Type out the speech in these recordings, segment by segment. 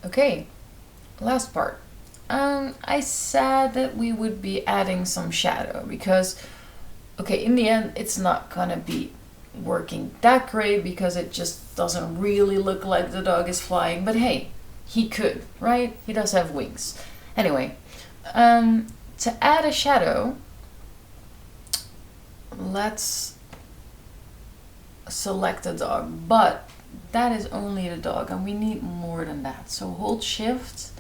Okay, last part. I said that we would be adding some shadow because, okay, in the end, it's not gonna be working that great because it just doesn't really look like the dog is flying. But hey, he could, right? He does have wings. Anyway, to add a shadow, let's select a dog, but that is only the dog and we need more than that. So hold shift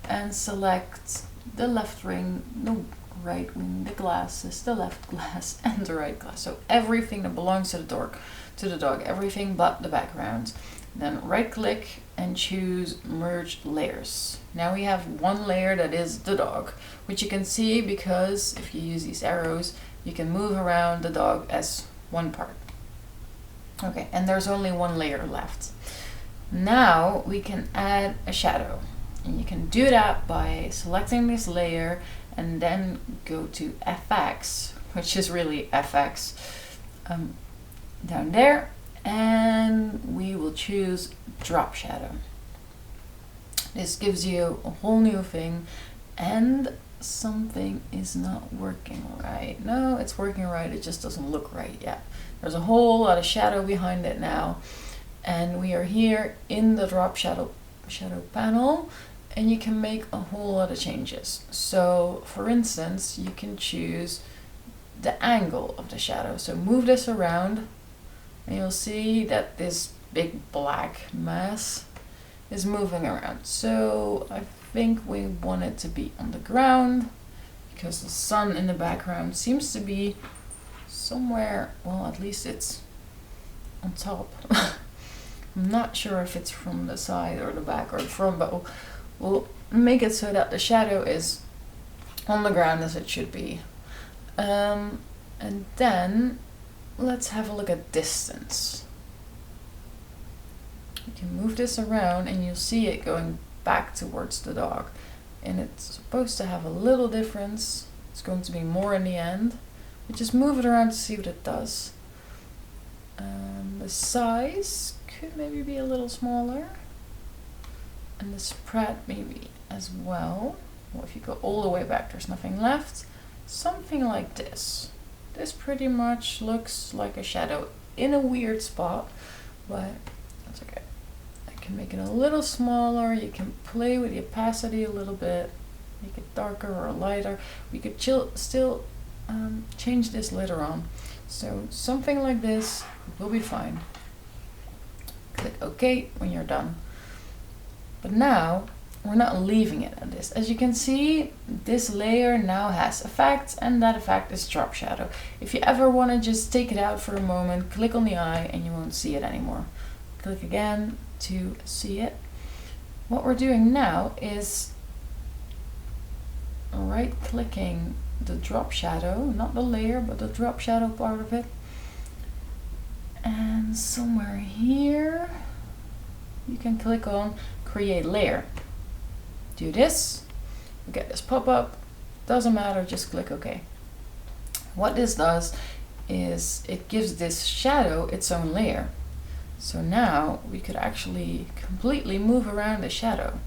and select the left ring, the right wing, the glasses, the left glass and the right glass. So everything that belongs to the dog, everything but the background. Then right click and choose merge layers. Now we have one layer that is the dog, which you can see because if you use these arrows, you can move around the dog as one part. Okay, and there's only one layer left. Now we can add a shadow. And you can do that by selecting this layer and then go to FX, which is really FX, down there, and we will choose drop shadow. This gives you a whole new thing, and something is not working right. No, it's working right, it just doesn't look right yet. There's a whole lot of shadow behind it now, and we are here in the drop shadow panel, and you can make a whole lot of changes. So for instance, you can choose the angle of the shadow. So move this around and you'll see that this big black mass is moving around. So I think we want it to be on the ground because the sun in the background seems to be somewhere, well, at least it's on top. I'm not sure if it's from the side or the back or the front, but we'll make it so that the shadow is on the ground as it should be. And then let's have a look at distance. You can move this around and you'll see it going back towards the dog. And it's supposed to have a little difference. It's going to be more in the end. We just move it around to see what it does. The size could maybe be a little smaller. And the spread maybe as well. Well, if you go all the way back, there's nothing left. Something like this. This pretty much looks like a shadow in a weird spot, but that's okay. I can make it a little smaller. You can play with the opacity a little bit, make it darker or lighter. We could still change this later on. So something like this will be fine. Click OK when you're done. But now we're not leaving it at this. As you can see, this layer now has effects, and that effect is drop shadow. If you ever want to just take it out for a moment, click on the eye and you won't see it anymore. Click again to see it. What we're doing now is right clicking the drop shadow, not the layer, but the drop shadow part of it. And somewhere here, you can click on create layer. Do this, you get this pop-up, doesn't matter, just click OK. What this does is it gives this shadow its own layer. So now we could actually completely move around the shadow.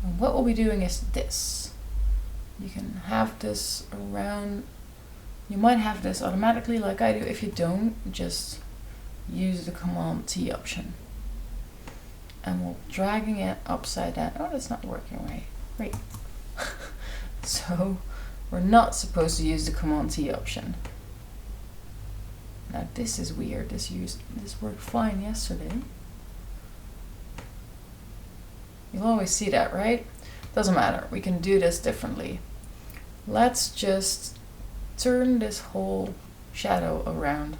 And what we'll be doing is this. You can have this around, you might have this automatically like I do. If you don't, just use the Command T option. And we're dragging it upside down. Oh, that's not working right. Great. So we're not supposed to use the Command T option. Now this is weird. This worked fine yesterday. You'll always see that, right? Doesn't matter. We can do this differently. Let's just turn this whole shadow around.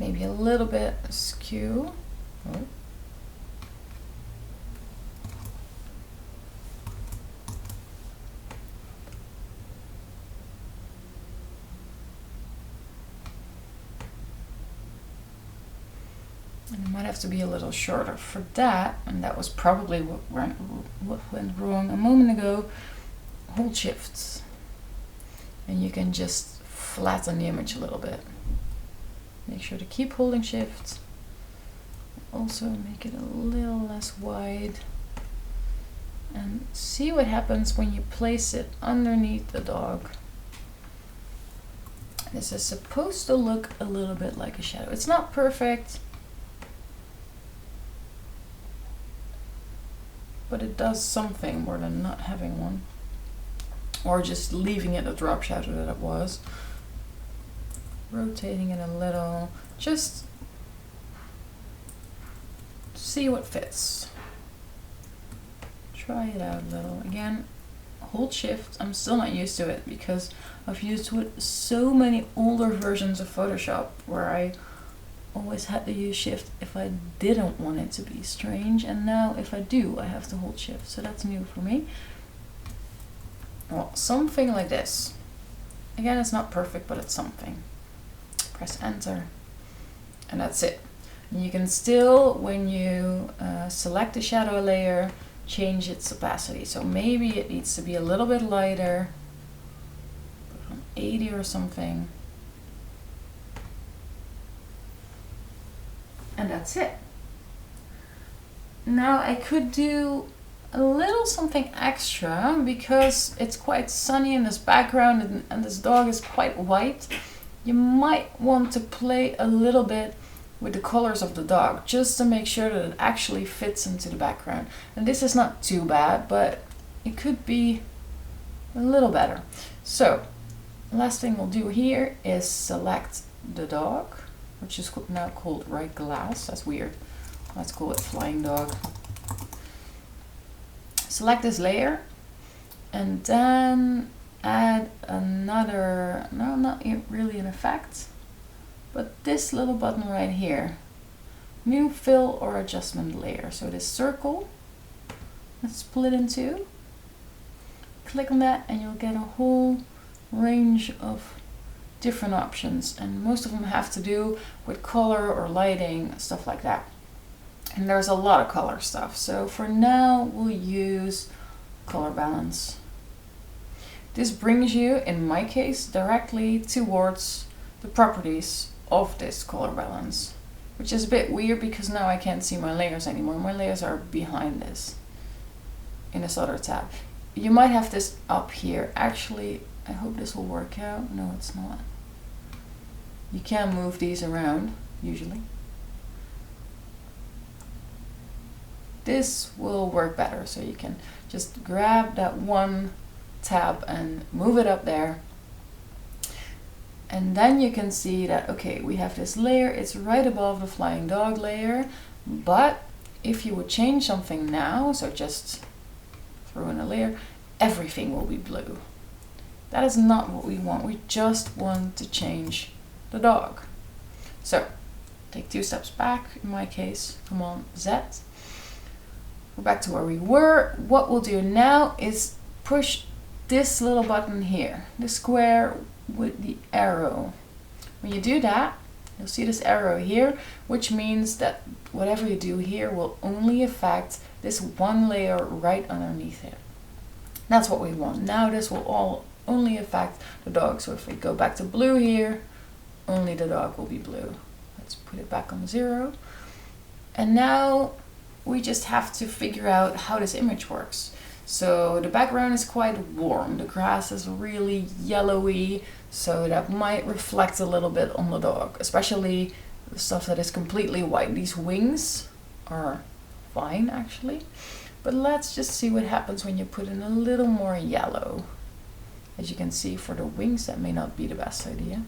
Maybe a little bit askew. Oh. And it might have to be a little shorter for that, and that was probably what went wrong a moment ago. Hold shift, and you can just flatten the image a little bit. Make sure to keep holding shift. also make it a little less wide. And see what happens when you place it underneath the dog. This is supposed to look a little bit like a shadow. It's not perfect, but it does something more than not having one. Or just leaving it a drop shadow that it was. Rotating it a little. Just see what fits. Try it out a little. Again, hold shift. I'm still not used to it because I've used with so many older versions of Photoshop where I always had to use shift if I didn't want it to be strange, and now if I do, I have to hold shift. So that's new for me. Well, something like this. Again, it's not perfect, but it's something. Press enter, and that's it. And you can still, when you select the shadow layer, change its opacity. So maybe it needs to be a little bit lighter, put on 80 or something. And that's it. Now I could do a little something extra because it's quite sunny in this background and this dog is quite white. You might want to play a little bit with the colors of the dog just to make sure that it actually fits into the background. And this is not too bad, but it could be a little better. So last thing we'll do here is select the dog, which is now called right glass. That's weird. Let's call it flying dog. Select this layer and then add another, no, not really an effect, but this little button right here, new fill or adjustment layer. So this circle, let's split in two. Click on that and you'll get a whole range of different options, and most of them have to do with color or lighting, stuff like that. And there's a lot of color stuff. So for now, we'll use color balance. This brings you, in my case, directly towards the properties of this color balance, which is a bit weird because now I can't see my layers anymore. My layers are behind this in this other tab. You might have this up here. Actually, I hope this will work out. No, it's not. You can move these around, usually. This will work better, so you can just grab that one tab and move it up there. And then you can see that, okay, we have this layer, it's right above the flying dog layer, but if you would change something now, so just throw in a layer, everything will be blue. That is not what we want. We just want to change the dog. So take 2 steps back, in my case, come on, Z. Go back to where we were. What we'll do now is push this little button here, the square with the arrow. When you do that, you'll see this arrow here, which means that whatever you do here will only affect this one layer right underneath it. That's what we want. Now this will all only affect the dog. So if we go back to blue here, only the dog will be blue. Let's put it back on 0. And now we just have to figure out how this image works. So the background is quite warm. The grass is really yellowy, so that might reflect a little bit on the dog, especially the stuff that is completely white. These wings are fine actually, but let's just see what happens when you put in a little more yellow. As you can see, for the wings that may not be the best idea.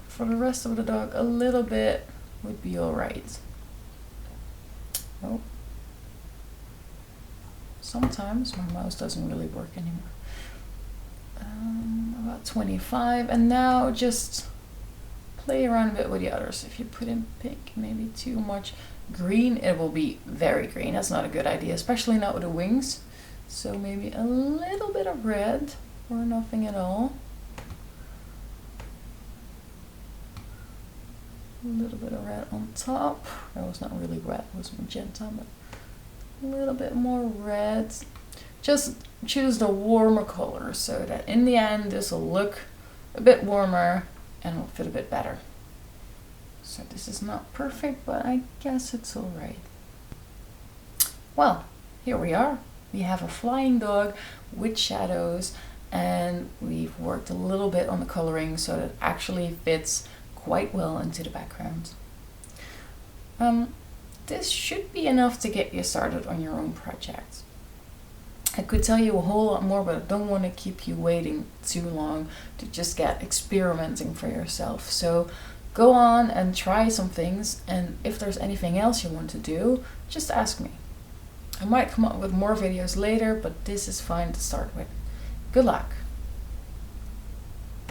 For the rest of the dog, a little bit would be alright. Oh. Sometimes my mouse doesn't really work anymore. About 25, and now just play around a bit with the others. If you put in pink, maybe too much green, it will be very green. That's not a good idea, especially not with the wings. So maybe a little bit of red or nothing at all. A little bit of red on top. That was not really red, it was magenta, but a little bit more red. Just choose the warmer color so that in the end this will look a bit warmer and will fit a bit better. So this is not perfect, but I guess it's alright. Well, here we are. We have a flying dog with shadows, and we've worked a little bit on the coloring so that it actually fits quite well into the background. This should be enough to get you started on your own project. I could tell you a whole lot more, but I don't want to keep you waiting too long to just get experimenting for yourself. So go on and try some things, and if there's anything else you want to do, just ask me. I might come up with more videos later, but this is fine to start with. Good luck!